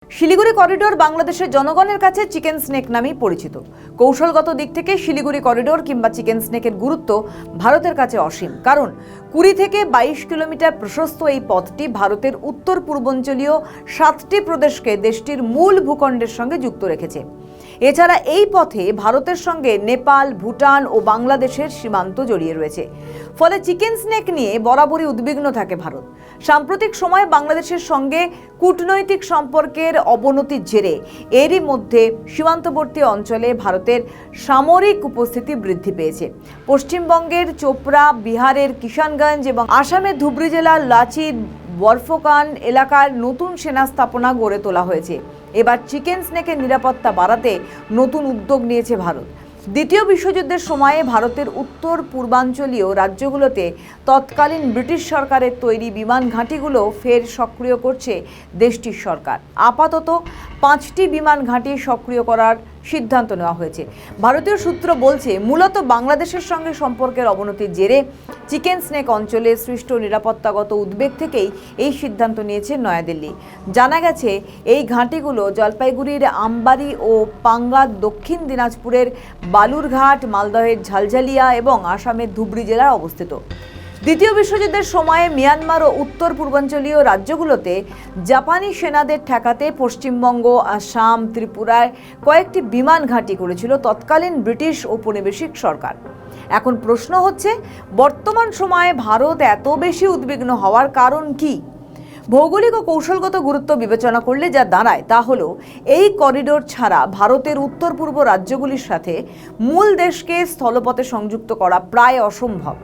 Siliguri corridor বাংলাদেশের জনগণের কাছে চিকেন স্নেক নামেই পরিচিত। কৌশলগত দিক থেকে শিলিগুড়ি করিডোর কিংবা চিকেন স্নেকের গুরুত্ব ভারতের কাছে অসীম, কারণ 20 থেকে 22 কিলোমিটার প্রশস্ত এই পথটি ভারতের উত্তর পূর্বাঞ্চলীয় 7টি প্রদেশকে দেশটির মূল ভূখণ্ডের সঙ্গে যুক্ত রেখেছে। এছাড়া এই পথে ভারতের সঙ্গে নেপাল, ভুটান ও বাংলাদেশের সীমান্ত জড়িয়ে রয়েছে। ফলে চিকেন স্নেক নিয়ে বরাবরই উদ্বিগ্ন থাকে ভারত। সাম্প্রতিক সময়ে বাংলাদেশের সঙ্গে কূটনৈতিক সম্পর্কের অবনতির জেরে এরই মধ্যে সীমান্তবর্তী অঞ্চলে ভারতের সামরিক উপস্থিতি বৃদ্ধি পেয়েছে। পশ্চিমবঙ্গের চোপড়া, বিহারের কিষানগঞ্জ এবং আসামের ধুবড়ী জেলার লাচি বরফকান এলাকার নতুন সেনা স্থাপনা গড়ে তোলা হয়েছে। এবার চিকেন স্নেকের নিরাপত্তা বাড়াতে নতুন উদ্যোগ নিয়েছে ভারত। দ্বিতীয় বিশ্বযুদ্ধের সময়ে ভারতের উত্তর পূর্বাঞ্চলীয় রাজ্যগুলোতে তৎকালীন ব্রিটিশ সরকারের তৈরি বিমান ঘাঁটিগুলো ফের সক্রিয় করছে দেশটির সরকার। আপাতত 5টি বিমান ঘাঁটি সক্রিয় করার সিদ্ধান্ত নেওয়া হয়েছে। ভারতীয় সূত্র বলছে, মূলত বাংলাদেশের সঙ্গে সম্পর্কের অবনতির জেরে চিকেন স্নেক অঞ্চলে সৃষ্ট নিরাপত্তাগত উদ্বেগ থেকেই এই সিদ্ধান্ত নিয়েছে নয়াদিল্লি। জানা গেছে, এই ঘাঁটিগুলো জলপাইগুড়ির আমবাড়ি ও পাঙ্গা, দক্ষিণ দিনাজপুরের বালুরঘাট, মালদহের ঝালঝালিয়া এবং আসামের ধুবড়ী জেলায় অবস্থিত। দ্বিতীয় বিশ্বযুদ্ধের সময়ে মিয়ানমার ও উত্তর পূর্বাঞ্চলীয় রাজ্যগুলোতে জাপানি সেনাদের ঠেকাতে পশ্চিমবঙ্গ, আসাম, ত্রিপুরায় কয়েকটি বিমান ঘাঁটি করেছিল তৎকালীন ব্রিটিশ ঔপনিবেশিক সরকার। এখন প্রশ্ন হচ্ছে, বর্তমান সময়ে ভারত এত বেশি উদ্বিগ্ন হওয়ার কারণ কি? ভৌগোলিক ও কৌশলগত গুরুত্ব বিবেচনা করলে যা দাঁড়ায় তা হলো, এই করিডোর ছাড়া ভারতের উত্তর পূর্ব রাজ্যগুলির সাথে মূল দেশকে স্থলপথে সংযুক্ত করা প্রায় অসম্ভব।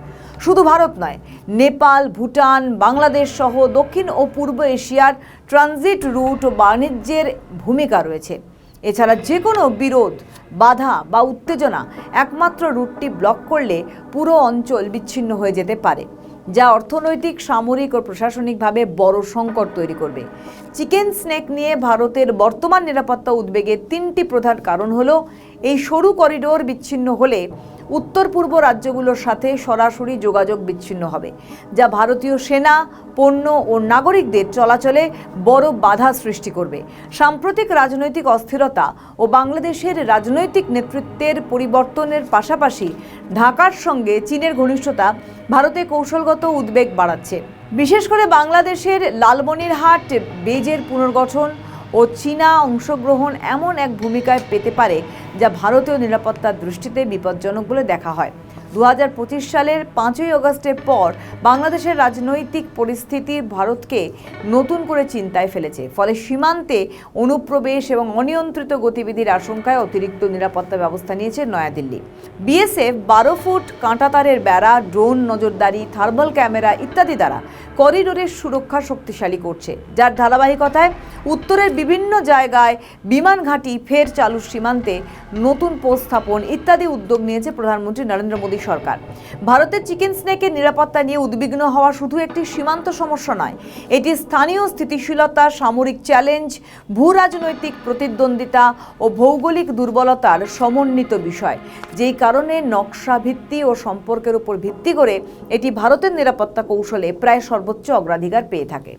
শুধু ভারত নয়, নেপাল, ভুটান, বাংলাদেশ সহ দক্ষিণ ও পূর্ব এশিয়ার ট্রানজিট রুট ও বাণিজ্যের ভূমিকা রয়েছে। এছাড়া যে কোনো বিরোধ, বাধা বা উত্তেজনা একমাত্র রুটটি ব্লক করলে পুরো অঞ্চল বিচ্ছিন্ন হয়ে যেতে পারে, যা অর্থনৈতিক, সামরিক ও প্রশাসনিকভাবে বড় সংকট তৈরি করবে। চিকেন স্নেক নিয়ে ভারতের বর্তমান নিরাপত্তা উদ্বেগের 3টি প্রধান কারণ হলো, এই সরু করিডোর বিচ্ছিন্ন হলে উত্তর পূর্ব রাজ্যগুলোর সাথে সরাসরি যোগাযোগ বিচ্ছিন্ন হবে, যা ভারতীয় সেনা, পণ্য ও নাগরিকদের চলাচলে বড় বাধা সৃষ্টি করবে। সাম্প্রতিক রাজনৈতিক অস্থিরতা ও বাংলাদেশের রাজনৈতিক নেতৃত্বের পরিবর্তনের পাশাপাশি ঢাকার সঙ্গে চীনের ঘনিষ্ঠতা ভারতে কৌশলগত উদ্বেগ বাড়াচ্ছে। বিশেষ করে বাংলাদেশের লালমনিরহাট বেজের পুনর্গঠন ও চীনা অংশগ্রহণ এমন এক ভূমিকায় পেতে পারে যা ভারতীয় নিরাপত্তার দৃষ্টিতে বিপজ্জনক বলে দেখা হয়। 2025 সালের 5ই আগস্টের পর বাংলাদেশের রাজনৈতিক পরিস্থিতি ভারতকে নতুন করে চিন্তায় ফেলেছে। ফলে সীমান্তে অনুপ্রবেশ এবং অনিয়ন্ত্রিত গতিবিধির আশঙ্কায় অতিরিক্ত নিরাপত্তা ব্যবস্থা নিয়েছে নয়াদিল্লি। বিএসএফ 12 ফুট কাঁটাতারের বেড়া, ড্রোন নজরদারি, থার্মাল ক্যামেরা ইত্যাদি দ্বারা করিডোরের সুরক্ষা শক্তিশালী করছে, যার ধারাবাহিকতায় উত্তরের বিভিন্ন জায়গায় বিমান ঘাঁটি ফের চালু, সীমান্তে নতুন পোস্ট স্থাপন ইত্যাদি উদ্যোগ নিয়েছে প্রধানমন্ত্রী নরেন্দ্র মোদী সরকার। ভারতের চিকেন স্নেকের নিরাপত্তা নিয়ে উদ্বিগ্ন হওয়া শুধু একটি সীমান্ত সমস্যা নয়, এটি স্থানীয় স্থিতিশীলতা, সামরিক চ্যালেঞ্জ, ভূ রাজনৈতিক প্রতিদ্বন্দ্বিতা ও ভৌগোলিক দুর্বলতার সমন্বিত বিষয়, যেই কারণে নকশা ভিত্তি ও সম্পর্কের উপর ভিত্তি করে এটি ভারতের নিরাপত্তা কৌশলে প্রায় সর্বোচ্চ অগ্রাধিকার পেয়ে থাকে।